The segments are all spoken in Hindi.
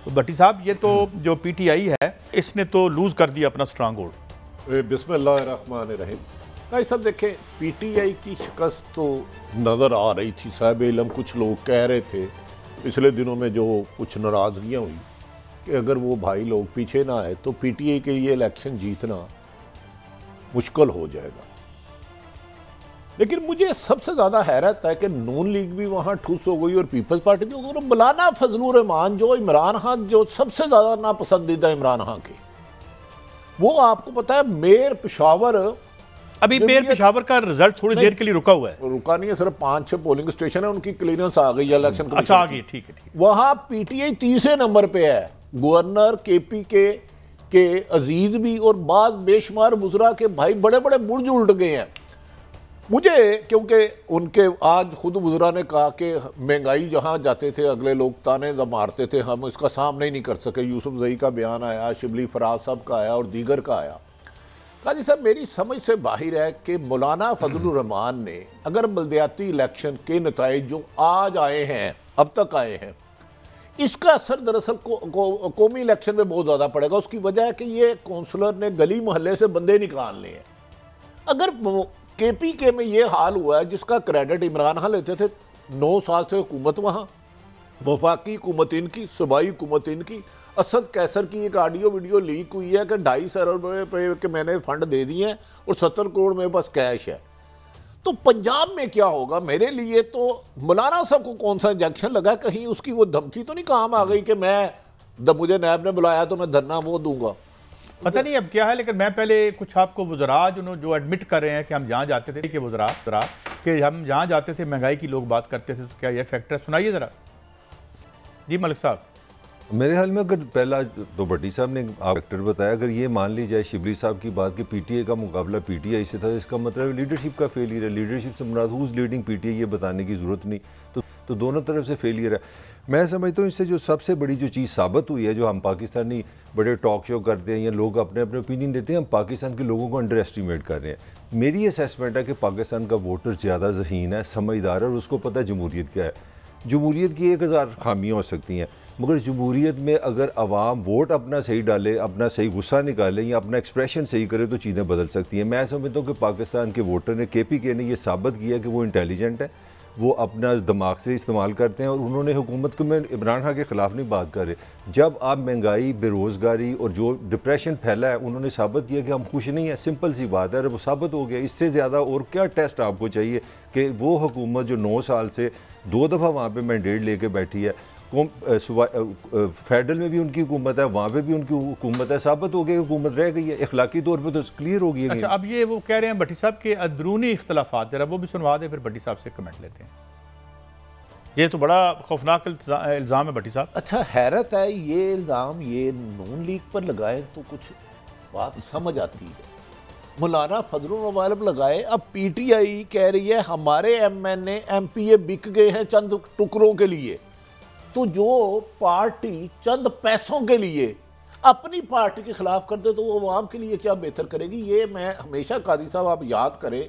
तो भट्टी साहब ये तो जो पीटीआई है इसने तो लूज कर दिया अपना स्ट्रांग होल्ड। बिस्मिल्लाहिर्रहमानिर्रहीम। भाई साहब देखें, पीटीआई की शिकस्त तो नज़र आ रही थी। साहिब इल्म कुछ लोग कह रहे थे पिछले दिनों में जो कुछ नाराज़गियाँ हुई कि अगर वो भाई लोग पीछे ना आए तो पीटीआई के लिए इलेक्शन जीतना मुश्किल हो जाएगा। लेकिन मुझे सबसे ज़्यादा हैरत है कि नून लीग भी वहाँ ठुस हो गई और पीपल्स पार्टी भी हो गई। मौलाना फजलुर रहमान जो इमरान खान जो सबसे ज़्यादा नापसंदीदा इमरान खान के, वो आपको पता है मेयर पेशावर, अभी मेयर पेशावर का रिजल्ट थोड़ी देर के लिए रुका हुआ है। रुका नहीं है, सिर्फ 5-6 पोलिंग स्टेशन है, उनकी क्लियरेंस आ गई है इलेक्शन। अच्छा आ गई, ठीक है ठीक है। वहाँ पीटीआई तीसरे नंबर पे है। गवर्नर केपी के अजीज भी और बाद बेशुमार मुजरा के भाई बड़े बड़े बुर्ज उल्ट गए हैं। मुझे क्योंकि उनके आज खुद वज़रा ने कहा कि महंगाई जहाँ जाते थे अगले लोग ताने मारते थे, हम इसका सामना ही नहीं कर सके। यूसुफ जई का बयान आया, शिबली फराज साहब का आया और दीगर का आया। काजी साहब मेरी समझ से बाहर है कि मौलाना फजलुर रहमान ने अगर बल्दियाती इलेक्शन के नताइज जो आज आए हैं, अब तक आए हैं, इसका असर दरअसल कौमी इलेक्शन में बहुत ज़्यादा पड़ेगा। उसकी वजह है कि ये कौंसलर ने गली मोहल्ले से बंदे निकालने हैं। अगर केपीके में ये हाल हुआ है जिसका क्रेडिट इमरान खान लेते थे, 9 साल से हुकूमत वहाँ, वफाकी हुकूमत इनकी, सूबाई हुकूमत इनकी। असद कैसर की एक ऑडियो वीडियो लीक हुई है कि 2.5 अरब रुपये के मैंने फंड दे दिए हैं और 70 करोड़ मेरे पास कैश है। तो पंजाब में क्या होगा? मेरे लिए तो मौलाना साहब को कौन सा इंजेक्शन लगा, कहीं उसकी वो धमकी तो नहीं काम आ गई कि मुझे नैब ने बुलाया तो मैं धरना वो दूंगा। पता नहीं अब क्या है, लेकिन मैं पहले कुछ आपको वज़रा जो एडमिट कर रहे हैं कि हम जहाँ जाते थे कि वज़रा कि हम जहाँ जाते थे महंगाई की लोग बात करते थे, तो क्या ये फैक्टर सुनाइए ज़रा। जी मलिक साहब। मेरे ख्याल में अगर पहला तो भट्टी साहब ने फैक्टर बताया, अगर ये मान ली जाए शिबली साहब की बात कि पीटीआई का मुकाबला पीटीआई से था, इसका मतलब लीडरशिप का फेलियर है। लीडरशिप से मुराद हुज लीडिंग पीटीआई, ये बताने की ज़रूरत नहीं। तो दोनों तरफ से फेलियर है। मैं समझता हूँ इससे जो सबसे बड़ी जो चीज़ साबित हुई है, जो हम पाकिस्तानी बड़े टॉक शो करते हैं या लोग अपने अपने ओपिनियन देते हैं, हम पाकिस्तान के लोगों को अंडर एस्टिमेट कर रहे हैं। मेरी असेसमेंट है कि पाकिस्तान का वोटर ज़्यादा ज़हीन है, समझदार है और उसको पता है जमहूरियत क्या है। जमहूरियत की 1000 खामियाँ हो सकती हैं, मगर जमहूरियत में अगर अवाम वोट अपना सही डाले, अपना सही गुस्सा निकाले या अपना एक्सप्रेशन सही करे तो चीज़ें बदल सकती हैं। मैं समझता हूँ कि पाकिस्तान के वोटर ने, केपीके ने, ये साबित किया कि वो इंटेलिजेंट है, वो अपना दिमाग से इस्तेमाल करते हैं और उन्होंने हुकूमत को, मैं इमरान खान के ख़िलाफ़ नहीं बात कर रहे, जब आप महंगाई, बेरोज़गारी और जो डिप्रेशन फैला है, उन्होंने साबित किया कि हम खुश नहीं हैं। सिंपल सी बात है, वो साबित हो गया। इससे ज़्यादा और क्या टेस्ट आपको चाहिए कि वो हुकूमत जो 9 साल से 2 दफ़ा वहाँ पर मैंडेट लेके बैठी है, फेडरल में भी उनकी हुकूमत है, वहाँ पे भी उनकी हुकूमत है, साबित हो गया हुकूमत रह गई है, इखलाकी तौर पे तो क्लियर हो गई है। अच्छा, अब ये वो कह रहे हैं भट्टी साहब के अंदरूनी इख्तलाफात, जरा वो भी सुनवा दे, फिर भट्टी साहब से कमेंट लेते हैं। ये तो बड़ा खौफनाक इल्ज़ाम है भट्टी साहब। अच्छा, हैरत है ये इल्ज़ाम ये नून लीग पर लगाए तो कुछ बात समझ आती है। मौलाना फजलुर रहमान लगाए, अब पीटीआई कह रही है हमारे एमएनए एमपीए बिक गए हैं चंद टुकड़ों के लिए। तो जो पार्टी चंद पैसों के लिए अपनी पार्टी के खिलाफ कर दे तो वो अवाम के लिए क्या बेहतर करेगी? ये मैं हमेशा, कादी साहब आप याद करें,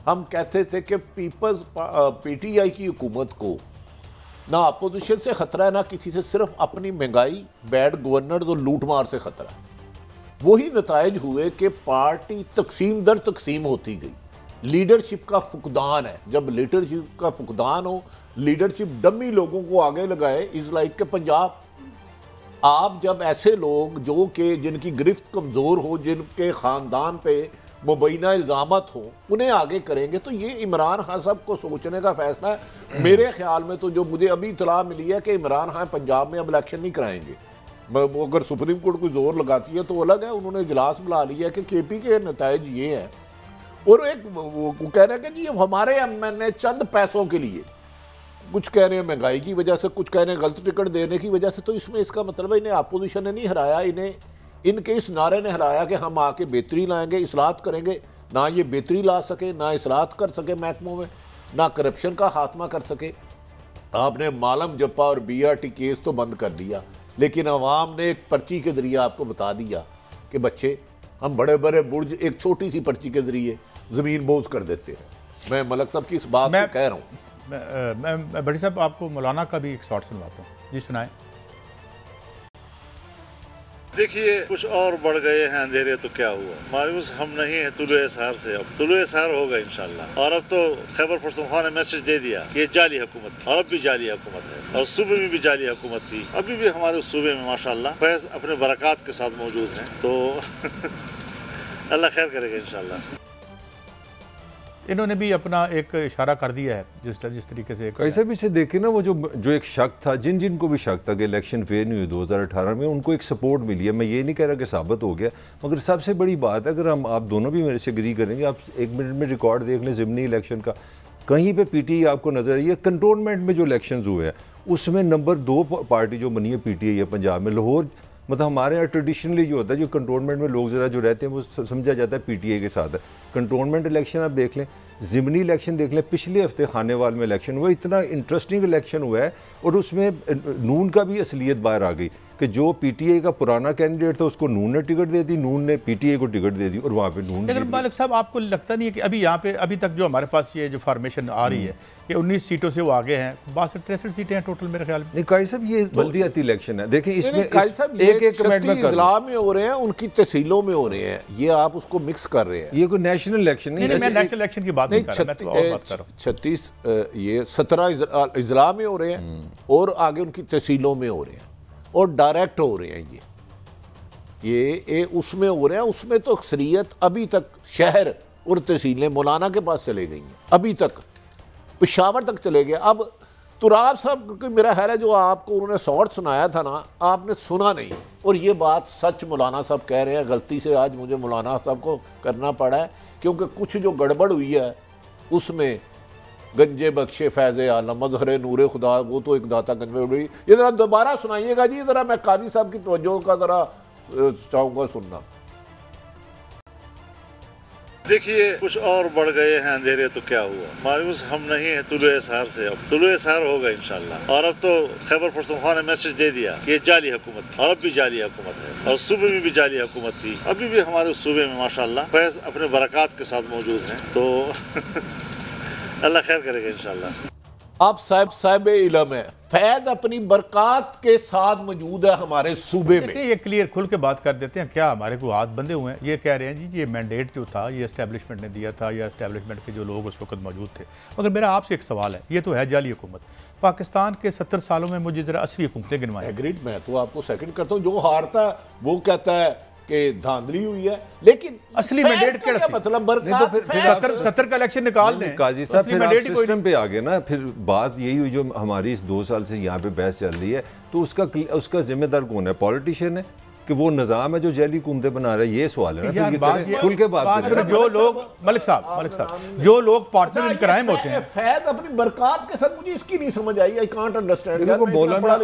हम कहते थे कि पीटीआई की हुकूमत को ना अपोजिशन से खतरा है ना किसी से, सिर्फ अपनी महंगाई, बैड गवर्नर और लूट मार से खतरा है। वही नताइज हुए कि पार्टी तकसीम दर तकसीम होती गई। लीडरशिप का फुकदान है। जब लीडरशिप का फुकदान हो, लीडरशिप डमी लोगों को आगे लगाए, इस लाइक के पंजाब, आप जब ऐसे लोग जो कि जिनकी गिरफ्त कमज़ोर हो, जिनके ख़ानदान पे मुबैना इल्ज़ामत हो, उन्हें आगे करेंगे, तो ये इमरान खान साहब को सोचने का फैसला है। मेरे ख्याल में तो जो मुझे अभी इतला मिली है कि इमरान खान पंजाब में अब इलेक्शन नहीं कराएंगे। अगर सुप्रीम कोर्ट कोई जोर लगाती है तो अलग है, उन्होंने इजलास बुला लिया कि केपी के नताइज ये हैं। और एक वो कह रहे हैं कि जी हमारे एमएनए चंद पैसों के लिए, कुछ कह रहे हैं महंगाई की वजह से, कुछ कह रहे हैं गलत टिकट देने की वजह से। तो इसमें इसका मतलब है इन्हें अपोजिशन ने नहीं हराया, इन्हें इनके इस नारे ने हराया कि हम आके बेहतरी लाएंगे, इस्लाहत करेंगे। ना ये बेहतरी ला सके, ना इस्लाहत कर सके महकमों में, ना करप्शन का खात्मा कर सके। आपने मालम जप्पा और बीआरटी केस तो बंद कर दिया, लेकिन अवाम ने एक पर्ची के जरिए आपको बता दिया कि बच्चे हम बड़े बड़े बुर्ज एक छोटी सी पर्ची के जरिए ज़मीन बोझ कर देते हैं। मैं मलक साहब की इस बात को कह रहा हूँ। मैं भट्टी साहब आपको मौलाना का भी एक शॉट सुनवाता हूँ। जी सुनाएं। देखिए कुछ और बढ़ गए हैं अंधेरे तो क्या हुआ, मायूस हम नहीं है तुलुए सहार से, अब तुलुए सहार होगा इंशाल्लाह। और अब तो खैबर पख्तूनख्वा ने मैसेज दे दिया कि ये जाली हुकूमत थी और अब भी जाली हुकूमत है, और सूबे में भी जाली हुकूमत थी, अभी भी हमारे सूबे में माशाल्लाह फैज अपने बरकत के साथ मौजूद है, तो अल्लाह खैर करेगा इंशाल्लाह। इन्होंने भी अपना एक इशारा कर दिया है जिस तरीके से ऐसे भी से देखे ना, वो जो एक शक था, जिनको भी शक था कि इलेक्शन फेयर नहीं हुई 2018 में, उनको एक सपोर्ट मिली है। मैं ये नहीं कह रहा कि साबित हो गया, मगर सबसे बड़ी बात है, अगर आप दोनों भी मेरे से एग्री करेंगे, आप 1 मिनट में रिकॉर्ड देख लें ज़िमनी इलेक्शन का, कहीं पे पीटीआई आपको नजर आई है। कंटोनमेंट में जो इलेक्शन हुए हैं उसमें नंबर 2 पार्टी जो बनी है पीटीआई है पंजाब में। लाहौर मतलब हमारे यहाँ ट्रेडिशनली जो होता है, जो कंटोनमेंट में लोग ज़रा जो रहते हैं वो समझा जाता है पीटीआई के साथ है। कंटोनमेंट इलेक्शन आप देख लें, ज़िमनी इलेक्शन देख लें, पिछले हफ्ते खानेवाल में इलेक्शन हुआ, इतना इंटरेस्टिंग इलेक्शन हुआ है, और उसमें नून का भी असलियत बाहर आ गई कि जो पीटीआई का पुराना कैंडिडेट था उसको नून ने टिकट दे दी, नून ने पीटीआई को टिकट दे दी, और वहाँ पे नून। लेकिन मालिक साहब आपको लगता नहीं है कि अभी यहाँ पे अभी तक जो हमारे पास ये जो फॉर्मेशन आ रही है कि 19 सीटों से वो आगे हैं, 62-63 सीटें हैं टोटल मेरे ख्याल में। नहीं काई साहब, ये बल्दियाती इलेक्शन है, देखिए इसमें एक कमेंट में इजला में हो रहे हैं, उनकी तहसीलों में हो रहे हैं, ये आप उसको मिक्स कर रहे हैं। ये कोई नेशनल इलेक्शन नहीं है। मैं नेशनल इलेक्शन की बात नहीं कर रहा, मैं तो और बात कर रहा हूँ। 36 ये 17 इजला में हो रहे हैं, और आगे उनकी तहसीलों में हो रहे हैं, और डायरेक्ट हो रहे हैं। ये उसमें हो रहे हैं, उसमें तो अक्सरियत अभी तक शहर और तहसीलें मौलाना के पास चले गई हैं, अभी तक पेशावर तक चले गए। अब तुराब साहब, क्योंकि मेरा ख्याल है जो आपको उन्होंने शॉर्ट सुनाया था ना, आपने सुना नहीं, और ये बात सच मौलाना साहब कह रहे हैं। गलती से आज मुझे मौलाना साहब को करना पड़ा है, क्योंकि कुछ जो गड़बड़ हुई है उसमें गंजे बख्शे फैज़ आलम मज़हर नूर खुदा, वो तो एक दाता गंज में उड़ी। ये ज़रा दोबारा सुनाइएगा जी, ज़रा मैं काजी साहब की तवज्जो का ज़रा चाहूँगा सुनना। देखिए कुछ और बढ़ गए हैं अंधेरे तो क्या हुआ, मायूस हम नहीं है तुलुए सहार से, अब तुलुए सहार होगा इंशाल्लाह। और अब तो खैबर पख्तूनख्वा ने मैसेज दे दिया कि ये जाली हुकूमत थी और अब भी जाली हुकूमत है, और सूबे में भी जाली हुकूमत थी, अभी भी हमारे सूबे में माशाल्लाह फैज अपने बरकत के साथ मौजूद है, तो अल्लाह खैर करेगा इंशाल्लाह। आप साहिब इल्म है, फैद अपनी बरकत के साथ मौजूद है हमारे सूबे में। ये क्लियर खुल के बात कर देते हैं, क्या हमारे को हाथ बंधे हुए हैं? ये कह रहे हैं जी ये मैंडेट जो था ये एस्टेब्लिशमेंट ने दिया था, या एस्टेब्लिशमेंट के जो लोग उस वक्त मौजूद थे। मगर मेरा आपसे एक सवाल है, ये तो है जाली हुकूमत। पाकिस्तान के 70 सालों में मुझे जरा असली हुकूमतें गिनवाएं। एग्रीड, मैं तो आपको सेकंड करता हूँ। जो हारता है वो कहता है कि धांधली हुई है, लेकिन असली मैंडेट क्या मतलब तो फिर 70 का इलेक्शन निकाल दें। काजी साहब फिर आप सिस्टम पे आ गए ना, फिर बात यही हुई जो हमारी इस 2 साल से यहाँ पे बहस चल रही है, तो उसका जिम्मेदार कौन है? पॉलिटिशियन है कि वो निज़ाम है जो जैली हुकूमतें बना रहा है? ये सवाल है ना, खुल के बात करें। जो लोग मलिक साहब जो लोग पार्टनर इन क्राइम होते हैं, फैद अपनी बरकत के साथ, मुझे इसकी नहीं समझ आई, आई कांट अंडरस्टैंड।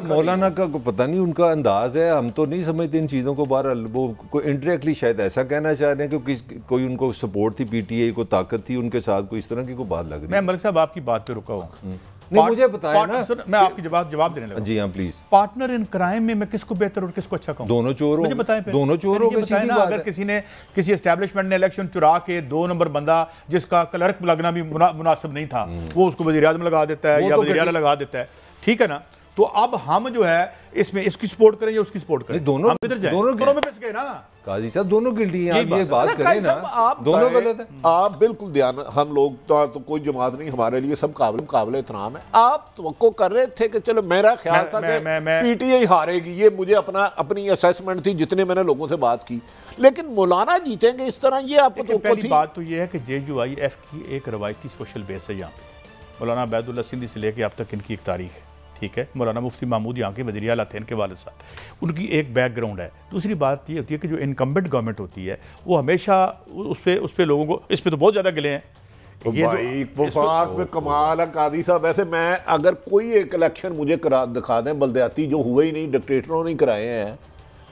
मौलाना का पता नहीं उनका अंदाज है, हम तो नहीं समझते इन चीज़ों को। बाहर वो कोई इंडायरेक्टली शायद ऐसा कहना चाह रहे हैं कि कोई उनको सपोर्ट थी, पीटीआई को ताकत थी उनके साथ, कोई इस तरह की कोई बात लग रही है। मैं मलिक साहब आपकी बात पे रुका हूँ, नहीं मुझे बताया ना, मैं आपकी जवाब देने लगा। जी हाँ प्लीज। पार्टनर इन क्राइम में मैं किसको बेहतर और किसको अच्छा कहूं? दोनों चोर मुझे बताएं, दोनों चोर हो गए ना। अगर किसी एस्टेब्लिशमेंट ने इलेक्शन चुरा के 2 नंबर बंदा जिसका क्लर्क लगना भी मुनासिब नहीं था, वो उसको वज़ीर आज़म लगा देता है या वज़ीर आला लगा देता है, ठीक है ना? तो अब हम जो है इसमें इसकी सपोर्ट करें या उसकी सपोर्ट करें? दोनों में फंस गए ना काजी साहब, दोनों गिल्टी हैं। आप ये बात करें ना, आप दोनों गलत है। आप बिल्कुल ध्यान, हम लोग तो कोई जमात नहीं, हमारे लिए सब काबिल एहतराम है। आप तवक्को कर रहे थे कि चलो, मेरा ख्याल था कि पीटीआई हारेगी, ये मुझे अपनी असेसमेंट थी जितने मैंने लोगों से बात की, लेकिन मौलाना जीतेंगे इस तरह, ये आपको पहली बात तो ये है कि JUIF की एक रवायती सोशल बेस है यहाँ पे। मौलाना अबैदुल्लाह सिंधी से लेके अब तक इनकी एक तारीख है, ठीक है। मौलाना मुफ्ती महमूद यहाँ के वज़ीर आला थे, इनके वालिद साहब, उनकी एक बैकग्राउंड है। दूसरी बात ये होती है कि जो इनकम्बेंट गवर्नमेंट होती है वो हमेशा उस पर लोगों को, इस पर तो बहुत ज़्यादा गिले हैं। तो भाई वफाक में कमाल है कादी साहब। वैसे मैं अगर कोई एक इलेक्शन मुझे दिखा दें बल्दियाती जो हुए ही नहीं, डिक्टेटरों ने कराए हैं,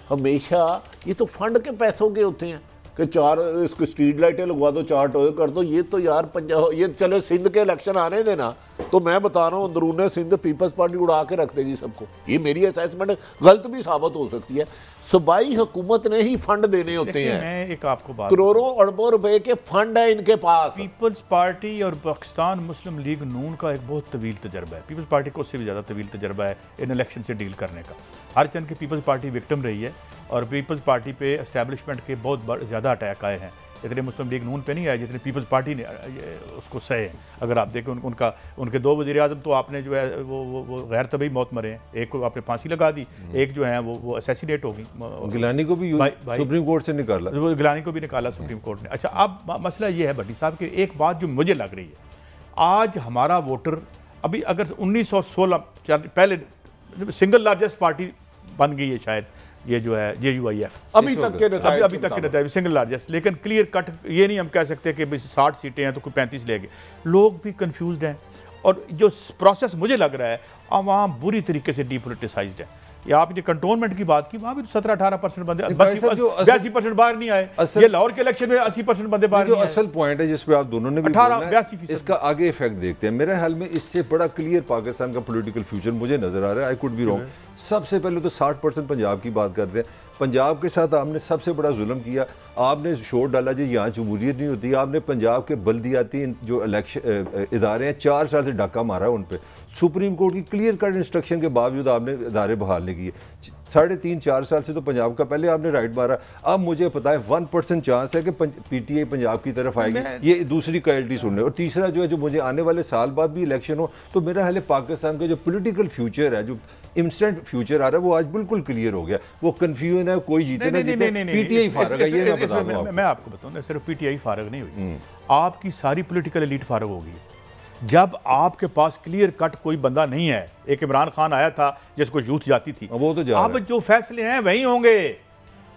हमेशा ये तो फंड के पैसों के होते हैं कि 4 इसको स्ट्रीट लाइटें लगवा दो, 4 टोए कर दो। ये तो यार पंजाब, ये चले सिंध के इलेक्शन आने देना, तो मैं बता रहा हूँ अंदरूने सिंध पीपल्स पार्टी उड़ा के रख देगी सबको। ये मेरी असेसमेंट गलत भी साबित हो सकती है। सूबाई हुकूमत ने ही फंड देने होते हैं। मैं एक आपको बात, करोड़ों अरबों रुपए के फंड है इनके पास। पीपल्स पार्टी और पाकिस्तान मुस्लिम लीग नून का एक बहुत तवील तजर्बा है। पीपल्स पार्टी को उससे भी ज़्यादा तवील तजर्बा है इन इलेक्शन से डील करने का। हर चंद की पीपल्स पार्टी विक्टिम रही है और पीपल्स पार्टी पे एस्टैब्लिशमेंट के बहुत ज़्यादा अटैक आए हैं। इतने मुस्लिम लीग नून पे नहीं आए जितने पीपल्स पार्टी ने उसको सहे हैं। अगर आप देखें उनके 2 वज़ीर आज़म तो आपने जो है वो गैर तबी मौत मरे हैं, एक को आपने फांसी लगा दी, एक जो है वो असैसिनेट हो गई। गिलानी को भी सुप्रीम कोर्ट से निकाला, गिलानी को भी निकाला सुप्रीम कोर्ट ने। अच्छा, अब मसला ये है भट्टी साहब कि एक बात जो मुझे लग रही है, आज हमारा वोटर अभी अगर 1916 पहले सिंगल लार्जेस्ट पार्टी बन गई है शायद, ये जो है JUIF अभी तक के नतीजे सिंगल लार्जेस्ट, लेकिन क्लियर कट ये नहीं हम कह सकते कि 60 सीटें हैं तो कोई 35 ले गए। लोग भी कंफ्यूज्ड हैं और जो प्रोसेस मुझे लग रहा है आवाम बुरी तरीके से डीपोलिटिसाइज्ड है। या आपने कंटोनमेंट की बात की, वहाँ भी तो 17-18% बंदे, 82% बाहर नहीं आए। ये लाहौर के इलेक्शन में 80% बंदे बाहर नहीं आए। असल पॉइंट है जिसपे आप दोनों ने भी 82%, इसका आगे इफेक्ट देखते हैं। मेरे ख्याल में इससे बड़ा क्लियर पाकिस्तान का पॉलिटिकल फ्यूचर मुझे नजर आ रहा है। I could be wrong. सबसे पहले तो 60% पंजाब की बात करते हैं। पंजाब के साथ आपने सबसे बड़ा जुल्म किया। आपने शोर डाला जी यहाँ जमहूरियत नहीं होती। आपने पंजाब के बल्दियाती जो इलेक्शन इदारे हैं 4 साल से डाका मारा है उन पर। सुप्रीम कोर्ट की क्लियर कट इंस्ट्रक्शन के बावजूद आपने इदारे बहाल नहीं किए। 3.5-4 साल से तो पंजाब का पहले आपने राइट मारा। अब मुझे पता है 1% चांस है कि PTI पंजाब की तरफ आएगी। ये दूसरी क्वालिटी सुनने। और तीसरा जो है, जो मुझे आने वाले साल बाद भी इलेक्शन हो तो मेरा हाल पाकिस्तान का जो पोलिटिकल फ्यूचर है, जो इंस्टेंट फ्यूचर आ रहा है, वो आज बिल्कुल क्लियर हो गया। वो कंफ्यूजन है, कोई जीते ना जीते, PTI फारग है। ये मैं आपको बताऊं, सिर्फ PTI फारग नहीं हुई, आपकी सारी पॉलिटिकल एलीट फारग हो गई। जब आपके पास क्लियर कट कोई बंदा नहीं है, एक इमरान खान आया था जिसको यूथ जाती थी, वो तो अब जो फैसले हैं वही होंगे,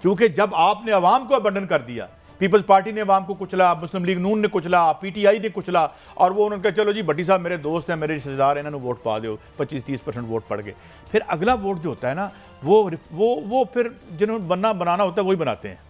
क्योंकि जब आपने अवाम को अबंडन कर दिया, पीपल्स पार्टी ने अवाम को कुचला, मुस्लिम लीग नून ने कुचला, PTI ने कुचला, और वो उन्होंने कहा चलो जी भट्टी साहब मेरे दोस्त हैं, मेरे रिश्तेदार हैं, इन्होंने वोट पा दो, 25-30% वोट पड़ गए। फिर अगला वोट जो होता है ना, वो फिर जिन्होंने बनाना होता है वही बनाते हैं।